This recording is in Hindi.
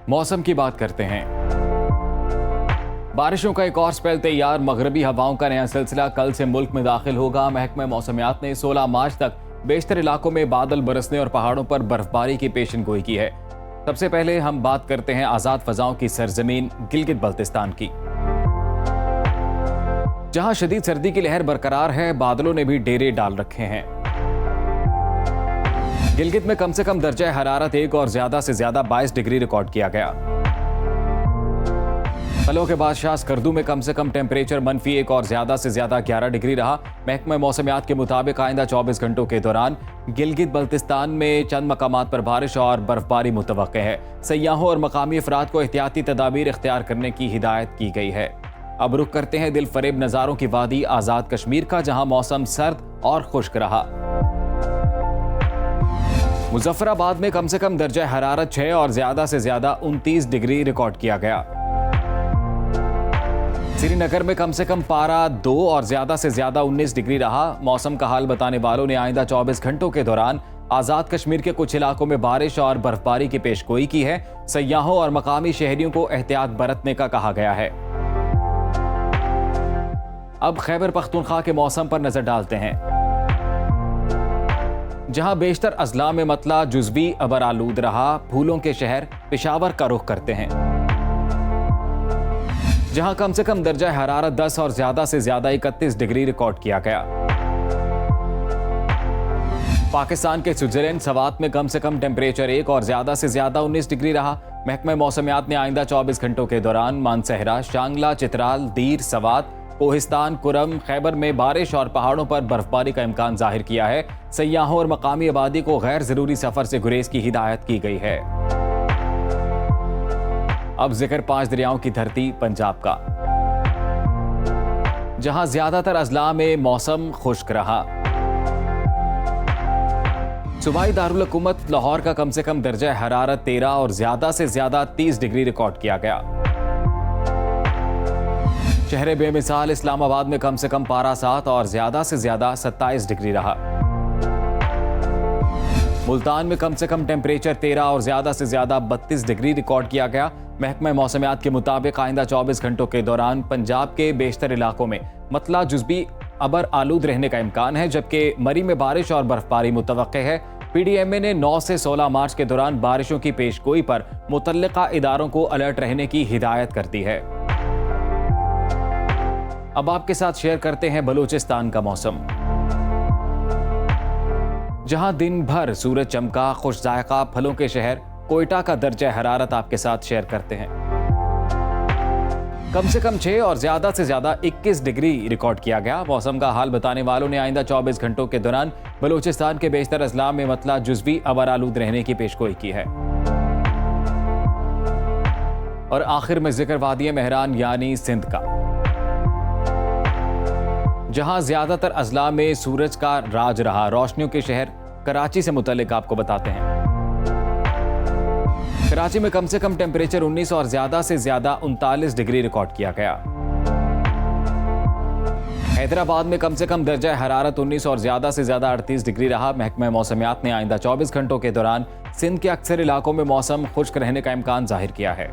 मौसम की बात करते हैं। बारिशों का एक और स्पेल तैयार। मगरबी हवाओं का नया सिलसिला कल से मुल्क में दाखिल होगा। महकमा मौसमियात ने 16 मार्च तक बेशतर इलाकों में बादल बरसने और पहाड़ों पर बर्फबारी की पेशनगोई की है। सबसे पहले हम बात करते हैं आजाद फजाओं की सरजमीन गिलगित बल्तिस्तान की, जहां शदीद सर्दी की लहर बरकरार है। बादलों ने भी डेरे डाल रखे हैं। गिलगित में कम से कम दर्जा हरारत 1 और ज्यादा से ज्यादा 22 डिग्री रिकॉर्ड किया गया। फलों के बादशाह स्कर्दू में कम से कम टेम्परेचर -1 और ज्यादा से ज्यादा 11 डिग्री रहा। महकमा मौसमियात के मुताबिक आइंदा 24 घंटों के दौरान गिलगित बल्तिस्तान में चंद मकामात पर बारिश और बर्फबारी मुतवक्के है। सयाहों और मकामी अफराद को एहतियाती तदाबीर इख्तियार करने की हिदायत की गई है। अब रुख करते हैं दिल फरेब नज़ारों की वादी आजाद कश्मीर का, जहां मौसम सर्द और खुश्क रहा। मुजफ्फराबाद में कम से कम दर्जा हरारत 6 और ज्यादा से ज्यादा 29 डिग्री रिकॉर्ड किया गया। श्रीनगर में कम से कम पारा 2 और ज्यादा से ज्यादा 19 डिग्री रहा। मौसम का हाल बताने वालों ने आइंदा 24 घंटों के दौरान आजाद कश्मीर के कुछ इलाकों में बारिश और बर्फबारी की पेशगोई की है। सयाहों और मकामी शहरियों को एहतियात बरतने का कहा गया है। अब खैबर पख्तूनख्वा के मौसम पर नजर डालते हैं, जहां बेशतर अजला में मतला जुज़वी अबर आलूद रहा। फूलों के शहर पेशावर का रुख करते हैं, जहां कम से कम दर्जा हरारत 10 और ज्यादा से ज्यादा 31 डिग्री रिकॉर्ड किया गया। पाकिस्तान के स्विट्जरलैंड सवात में कम से कम टेम्परेचर 1 और ज्यादा से ज्यादा 19 डिग्री रहा। महकमा मौसमियात ने आइंदा 24 घंटों के दौरान मानसहरा, शांगला, चित्राल, दीर, सवात, कोहिस्तान, कुरम, खैबर में बारिश और पहाड़ों पर बर्फबारी का इम्कान जाहिर किया है। सयाहों और मकामी आबादी को गैर जरूरी सफर से गुरेज की हिदायत की गई है। अब जिक्र 5 दरियाओं की धरती पंजाब का, जहां ज्यादातर अजला में मौसम खुश्क रहा। सूबाई दारुल हुकूमत लाहौर का कम से कम दर्जा हरारत 13 और ज्यादा से ज्यादा 30 डिग्री रिकॉर्ड किया गया। शहर बेमिसाल इस्लामाबाद में कम से कम पारा 7 और ज्यादा से ज्यादा 27 डिग्री रहा। मुल्तान में कम से कम टेम्परेचर 13 और ज्यादा से ज्यादा 32 डिग्री रिकॉर्ड किया गया। महकमा मौसमियात के मुताबिक आइंदा 24 घंटों के दौरान पंजाब के बेशतर इलाकों में मतला जुज़वी अबर आलूद रहने का इम्कान है, जबकि मरी में बारिश और बर्फबारी मुतवक्के है। PDMA ने 9 से 16 मार्च के दौरान बारिशों की पेशगोई पर मुतल्लिका इदारों को अलर्ट रहने की हिदायत करती है। अब आपके साथ शेयर करते हैं बलूचिस्तान का मौसम, जहां दिन भर सूरज चमका। खुश जायका फलों के शहर कोयटा का दर्जा हरारत आपके साथ शेयर करते हैं। कम से कम 6 और ज्यादा से ज्यादा 21 डिग्री रिकॉर्ड किया गया। मौसम का हाल बताने वालों ने आइंदा 24 घंटों के दौरान बलूचिस्तान के बेशतर अजला में मतला जुज़वी अबर आलूद रहने की पेशगोई की है। और आखिर में जिक्र वादी मेहरान यानी सिंध का, जहां ज्यादातर अजला में सूरज का राज रहा। रोशनियों के शहर कराची से मुतल्लिक आपको बताते हैं। कराची में कम से कम टेम्परेचर 19 और ज्यादा से ज्यादा 39 डिग्री रिकॉर्ड किया गया। हैदराबाद में कम से कम दर्जा हरारत 19 और ज्यादा से ज्यादा 38 डिग्री रहा। महकमा मौसमियात ने आइंदा 24 घंटों के दौरान सिंध के अक्सर इलाकों में मौसम खुश्क रहने का इम्कान जाहिर किया है।